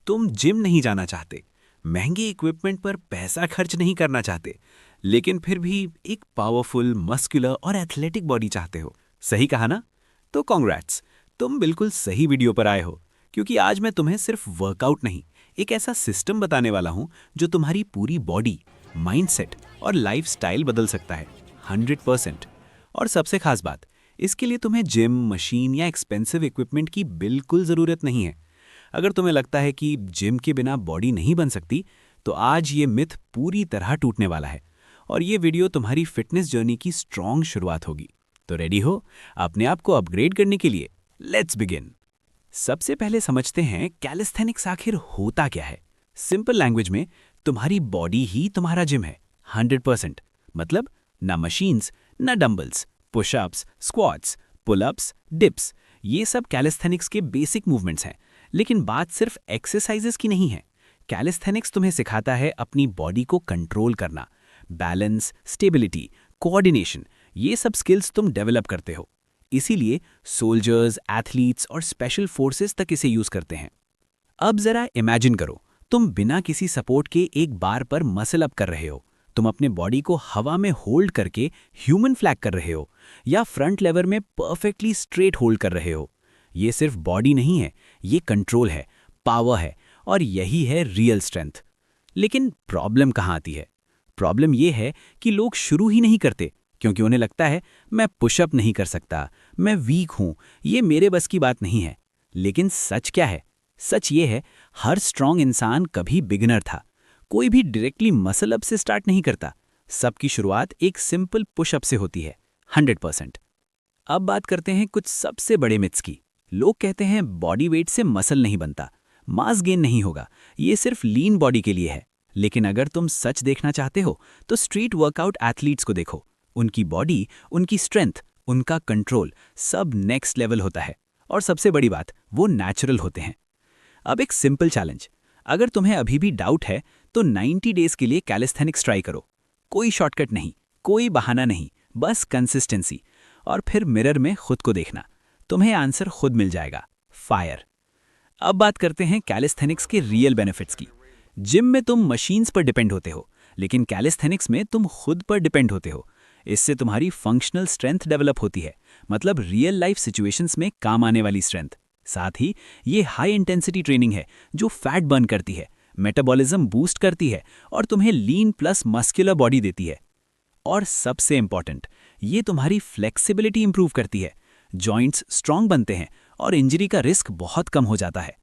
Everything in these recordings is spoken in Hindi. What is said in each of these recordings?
तुम जिम नहीं जाना चाहते, महंगे इक्विपमेंट पर पैसा खर्च नहीं करना चाहते, लेकिन फिर भी एक पावरफुल, मस्कुलर और एथलेटिक बॉडी चाहते हो। सही कहा ना? तो कॉन्ग्रेट्स, तुम बिल्कुल सही वीडियो पर आए हो, क्योंकि आज मैं तुम्हें सिर्फ वर्कआउट नहीं, एक ऐसा सिस्टम बताने वाला हूं जो तुम्हारी पूरी बॉडी, माइंडसेट और लाइफस्टाइल बदल सकता है 100%। और सबसे खास बात, इसके लिए तुम्हें जिम, मशीन या एक्सपेंसिव इक्विपमेंट की बिल्कुल ज़रूरत नहीं है। अगर तुम्हें लगता है कि जिम के बिना बॉडी नहीं बन सकती, तो आज ये मिथ पूरी तरह टूटने वाला है और ये वीडियो तुम्हारी फिटनेस जर्नी की स्ट्रॉन्ग शुरुआत होगी। तो रेडी हो अपने आप को अपग्रेड करने के लिए? Let's begin. सबसे पहले समझते हैं कैलिस्थेनिक्स आखिर होता क्या है। सिंपल लैंग्वेज में, तुम्हारी बॉडी ही तुम्हारा जिम है 100%। मतलब ना मशीन्स, ना dumbbells, pushups, squats, pullups, dips, ये सब कैलिस्थेनिक्स के बेसिक मूवमेंट्स हैं। लेकिन बात सिर्फ एक्सरसाइजेस की नहीं है। कैलिस्थेनिक्स तुम्हें सिखाता है अपनी बॉडी को कंट्रोल करना, बैलेंस, स्टेबिलिटी, कोऑर्डिनेशन, ये सब स्किल्स तुम डेवलप करते हो। इसीलिए सोल्जर्स, एथलीट्स और स्पेशल फोर्सेस तक इसे यूज करते हैं। अब जरा इमेजिन करो, तुम बिना किसी सपोर्ट के एक बार पर मसल अप कर रहे हो। तुम अपने बॉडी को हवा में होल्ड करके ह्यूमन फ्लैग कर रहे हो, या फ्रंट लेवर में परफेक्टली स्ट्रेट होल्ड कर रहे हो। ये सिर्फ बॉडी नहीं है, ये कंट्रोल है, पावर है, और यही है रियल स्ट्रेंथ। लेकिन प्रॉब्लम कहाँ आती है? प्रॉब्लम ये है कि लोग शुरू ही नहीं करते, क्योंकि उन्हें लगता है मैं पुशअप नहीं कर सकता, मैं वीक हूं, ये मेरे बस की बात नहीं है। लेकिन सच क्या है? सच ये है, हर स्ट्रांग इंसान कभी बिगिनर था। कोई भी डायरेक्टली मसल अप से स्टार्ट नहीं करता। सबकी शुरुआत एक सिंपल पुशअप से होती है 100%। अब बात करते हैं कुछ सबसे बड़े मिथ्स की। लोग कहते हैं बॉडी वेट से मसल नहीं बनता, मास गेन नहीं होगा, ये सिर्फ लीन बॉडी के लिए है। लेकिन अगर तुम सच देखना चाहते हो तो स्ट्रीट वर्कआउट एथलीट्स को देखो। उनकी बॉडी, उनकी स्ट्रेंथ, उनका कंट्रोल सब नेक्स्ट लेवल होता है। और सबसे बड़ी बात, वो नेचुरल होते हैं। अब एक सिंपल चैलेंज, अगर तुम्हें अभी भी डाउट है तो 90 डेज के लिए कैलिस्थेनिक्स ट्राई करो। कोई शॉर्टकट नहीं, कोई बहाना नहीं, बस कंसिस्टेंसी। और फिर मिरर में खुद को देखना, तुम्हें आंसर खुद मिल जाएगा, फायर। अब बात करते हैं कैलिस्थेनिक्स के रियल बेनिफिट्स की। जिम में तुम मशीन्स पर डिपेंड होते हो, लेकिन कैलिस्थेनिक्स में तुम खुद पर डिपेंड होते हो। इससे तुम्हारी फंक्शनल स्ट्रेंथ डेवलप होती है, मतलब रियल लाइफ सिचुएशंस में काम आने वाली स्ट्रेंथ। साथ ही ये हाई इंटेंसिटी ट्रेनिंग है जो फैट बर्न करती है, मेटाबॉलिज्म बूस्ट करती है और तुम्हें लीन प्लस मस्कुलर बॉडी देती है। और सबसे इंपॉर्टेंट, ये तुम्हारी फ्लेक्सिबिलिटी इंप्रूव करती है, जॉइंट्स स्ट्रांग बनते हैं और इंजरी का रिस्क बहुत कम हो जाता है।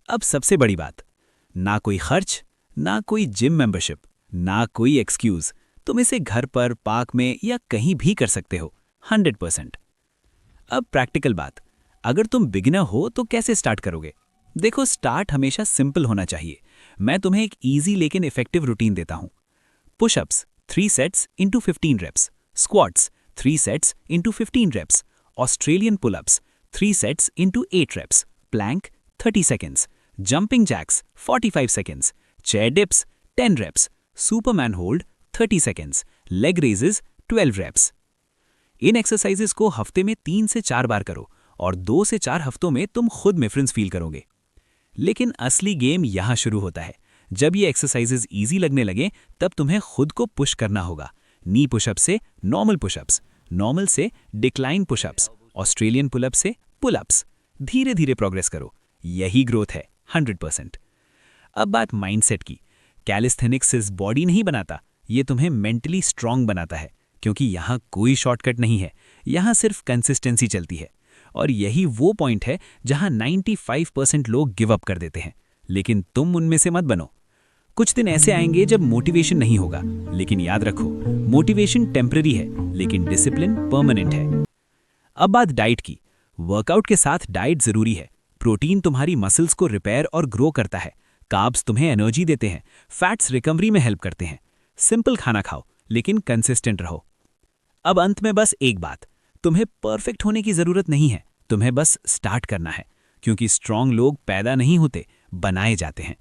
अब सबसे बड़ी बात, ना कोई खर्च, ना कोई जिम मेंबरशिप, ना कोई एक्सक्यूज। तुम इसे घर पर, पार्क में या कहीं भी कर सकते हो 100%। अब प्रैक्टिकल बात, अगर तुम बिगिनर हो तो कैसे स्टार्ट करोगे? देखो, स्टार्ट हमेशा सिंपल होना चाहिए। मैं तुम्हें एक इजी लेकिन इफेक्टिव रूटीन देता हूं। Pushups 3 sets into 15 reps, squats 3 sets into 15 reps, Australian pullups 3 sets into 8 reps, plank 30 seconds, jumping jacks 45 seconds, chair dips 10 reps, superman hold 30 seconds, leg raises 12 reps. इन एक्सरसाइजेस को हफ्ते में 3 से 4 बार करो और 2 से 4 हफ्तों में तुम खुद डिफरेंस फील करोगे। लेकिन असली गेम यहां शुरू होता है। जब ये एक्सरसाइजेस इजी लगने लगे, तब तुम्हें खुद को पुश करना होगा। नी पुशअप से नॉर्मल पुशअप्स, नॉर्मल से डिक्लाइन पुशअप्स, ऑस्ट्रेलियन पुलअप से पुलअप्स। धीरे धीरे प्रोग्रेस करो, यही ग्रोथ है 100%। अब बात माइंडसेट की। कैलिस्थेनिक्स सिर्फ बॉडी नहीं बनाता, ये तुम्हें मेंटली स्ट्रांग बनाता है, क्योंकि यहाँ कोई शॉर्टकट नहीं है, यहाँ सिर्फ कंसिस्टेंसी चलती है। और यही वो पॉइंट है जहां 95% लोग गिव अप कर देते हैं। लेकिन तुम उनमें से मत बनो। कुछ दिन ऐसे आएंगे जब मोटिवेशन नहीं होगा, लेकिन याद रखो, मोटिवेशन टेम्पररी है, लेकिन डिसिप्लिन परमानेंट है। अब बात डाइट की। वर्कआउट के साथ डाइट जरूरी है। प्रोटीन तुम्हारी मसल्स को रिपेयर और ग्रो करता है, कार्ब्स तुम्हें एनर्जी देते हैं, फैट्स रिकवरी में हेल्प करते हैं। सिंपल खाना खाओ, लेकिन कंसिस्टेंट रहो। अब अंत में बस एक बात, तुम्हें परफेक्ट होने की जरूरत नहीं है, तुम्हें बस स्टार्ट करना है, क्योंकि स्ट्रांग लोग पैदा नहीं होते, बनाए जाते हैं।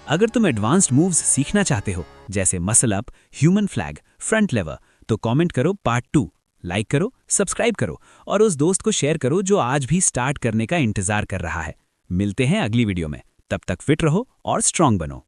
अगर तुम एडवांस्ड मूव्स सीखना चाहते हो, जैसे muscle up, human flag, front lever, तो कमेंट करो पार्ट 2, लाइक करो, सब्सक्राइब करो और उस दोस्त को शेयर करो जो आज भी स्टार्ट करने का इंतजार कर रहा है। मिलते हैं अगली वीडियो में। तब तक फिट रहो और स्ट्रांग बनो।